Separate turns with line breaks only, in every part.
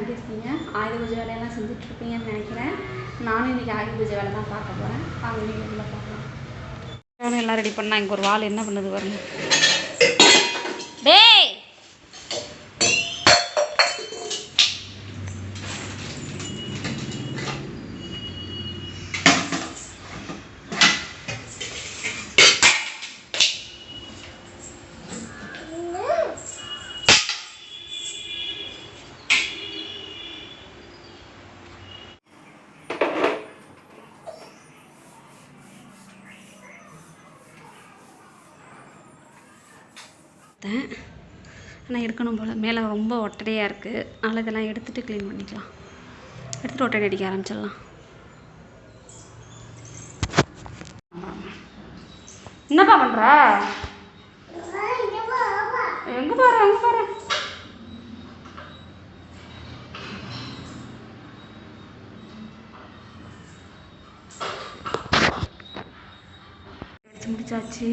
எப்படி இருக்கீங்க? ஆயுத பூஜை வேலையெல்லாம் செஞ்சுட்ருப்பீங்கன்னு நினைக்கிறேன். நானும் இன்றைக்கி ஆயுத பூஜை வேலை தான் பார்க்க போகிறேன். அவங்க வீட்டில் பார்க்கலாம். வேலை எல்லாம் ரெடி பண்ணால் இங்கே ஒரு வால் என்ன பண்ணுது பாருங்க. டேய் ஆனால் எடுக்கணும் போல். மேலே ரொம்ப ஒட்டடையாக இருக்குது. அதனால் இதெல்லாம் எடுத்துகிட்டு க்ளீன் பண்ணிக்கலாம். எடுத்துகிட்டு ஒட்டடை அடிக்க ஆரம்பிச்சிடலாம். என்னப்பா பண்ணுற? எங்கே பாரு எங்கே பாரு. அடிச்சு முடிச்சாச்சு.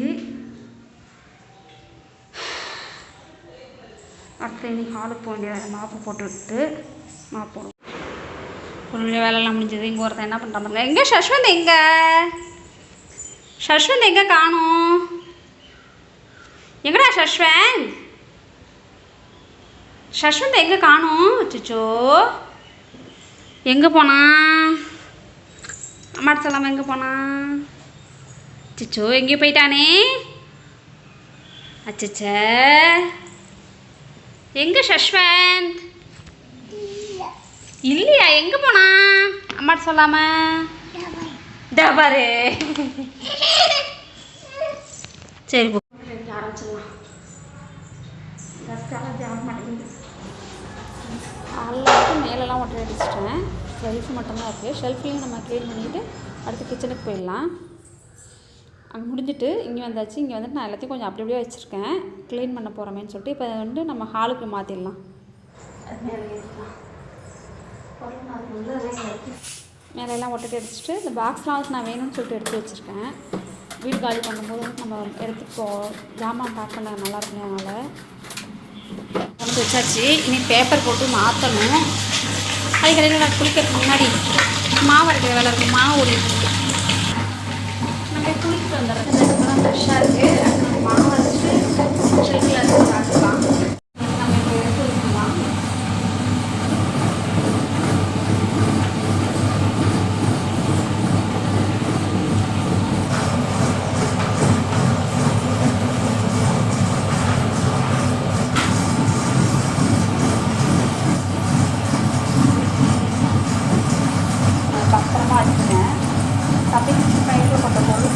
அடுத்து இன்னைக்கு ஹாலுக்கு போக வேண்டிய மாப்பு போட்டு விட்டு மாப்பு போடும். கொஞ்சம் வேலையெல்லாம் முடிஞ்சது. இங்கே ஒருத்தன் என்ன பண்ணுறாங்க? எங்கே சஷ்வந்த்? எங்கே சஷ்வந்த்? எங்கே காணும்? எங்கடா சஷ்வந்த்? சஷ்வந்த் எங்கே காணும்? அச்சோ எங்கே போனா? அம்மாட்ட சொல்லாமல் எங்கே போனா? அச்சோ எங்கேயும் போயிட்டானே. அச்சச்ச எங்கே சஷ்வந்த்? இல்லையா? எங்கே போனா? அம்மாட்ட சொல்லாம பாரு. சரி போ ஆரம்பிச்சிடலாம். எல்லாத்துக்கும் மேலெல்லாம் ஒட்டை அடிச்சிட்டேன். ஷெல்ஃப் மட்டும்தான் இருக்குது. ஷெல்ஃப்லேயும் நம்ம க்ளீன் பண்ணிவிட்டு அடுத்து கிச்சனுக்கு போயிடலாம். அங்கே முடிஞ்சிட்டு இங்கே வந்தாச்சு. இங்கே வந்துட்டு நான் எல்லாத்தையும் கொஞ்சம் அப்படி அப்படியே வச்சுருக்கேன். க்ளீன் பண்ண போகிறோமேன்னு சொல்லிட்டு இப்போ வந்து நம்ம ஹாலுக்கு மாற்றிடலாம். மேலெல்லாம் ஒட்டை அடிச்சுட்டு இந்த பாக்ஸ்லாம் வந்து நான் வேணும்னு சொல்லிட்டு எடுத்து வச்சுருக்கேன். வீடு காலி பண்ணும்போது வந்து நம்ம எடுத்துகிட்டு ஜாமான் பேக் பண்ண நல்லாயிருக்கும். அதனால் வந்து வச்சாச்சு. இனி பேப்பர் போட்டு மாற்றணும். அதுக்கடையில் நான் குளிக்கிறதுக்கு முன்னாடி மாவு அரைக்கிற வேலை இருக்கும். மாவு ஓடிட்டு நம்ம குளிச்சுட்டு வந்துடுறேன். இப்போதான் ஃப்ரெஷ்ஷாக இருக்குது. நம்ம மாவு அரைச்சிட்டு ஷெல்ஃபில் அரைச்சி சாப்பிட்டுக்கலாம். நம்ம இப்போ எடுத்து வச்சுக்கலாம். பத்திரமா வச்சுட்டேன். தம்பி கையில் கொண்ட பொழுது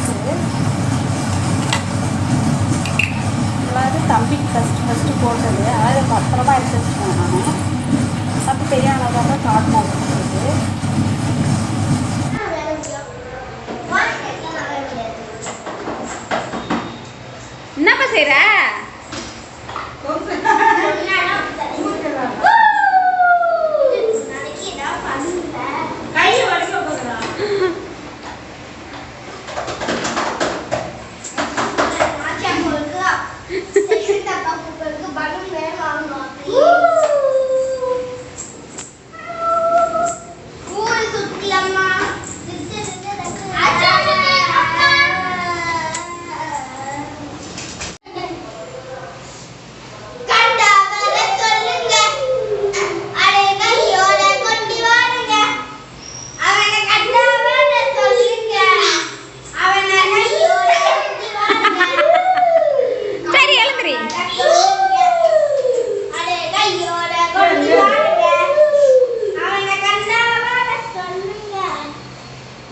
அதாவது தம்பிக்கு ஃபஸ்ட்டு போட்டது. அதாவது பத்திரமா எடுத்து வச்சுக்கேன். நான் தம்பி பெரியானதாக காட்டணும் அப்படின்றது. என்னப்பா செய்கிற?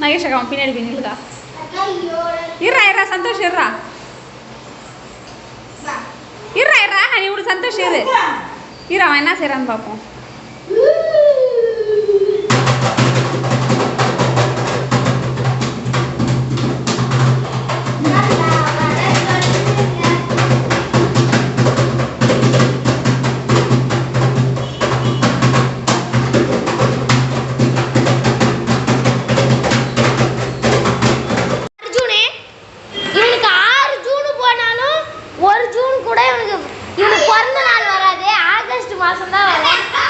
நகேஷ் அவன் பின்னாடி பின்னிடுதா? இருறா சந்தோஷம் இருறா நீ விடு. சந்தோஷம் இரு அவன் என்ன செய்யறான்னு பார்ப்போம்.
ஒரு ஜூன் கூட இவனுக்கு பிறந்த நாள் வராது. ஆகஸ்ட் மாதம் தான் வரும்.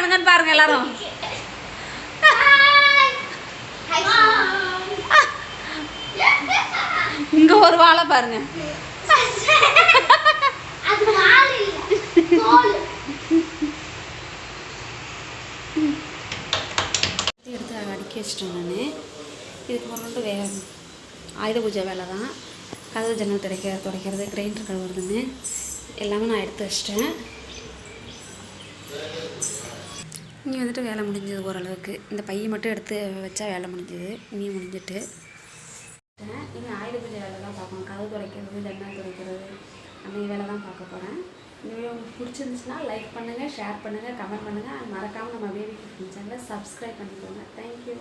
பண்ணுறானுங்கன்னு பாருங்கள் எல்லாரும். இங்கே ஒரு வாழை பாருங்க. எடுத்து அடுக்கி வச்சிட்டேன் நான். இதுக்கு முன்னாடி ஆயுத பூஜை வேலை தான். கதவு ஜன்னல் துடைக்கிறது, கிரைண்டர் கழுவுறதுன்னு எல்லாமே நான் எடுத்து வச்சிட்டேன். இனி வந்துட்டு வேலை முடிஞ்சது ஓரளவுக்கு. இந்த பையை மட்டும் எடுத்து வச்சா வேலை முடிஞ்சது. இனி முடிஞ்சிட்டு இனி ஆயுத பூஜை வேலை தான் பார்க்கணும். கதவு துடைக்கிறது, ஜன்னல் துடைக்கிறது, அந்த வேலை தான் பார்க்க போகிறேன். இந்த வீடியோ உங்களுக்கு பிடிச்சிருந்துச்சுன்னா லைக் பண்ணுங்கள், ஷேர் பண்ணுங்கள், கமெண்ட் பண்ணுங்கள். அது மறக்காமல் நம்ம பேபி கிஃப்ட் சேனலை சப்ஸ்கிரைப் பண்ணிக்கோங்க. தேங்க்யூ.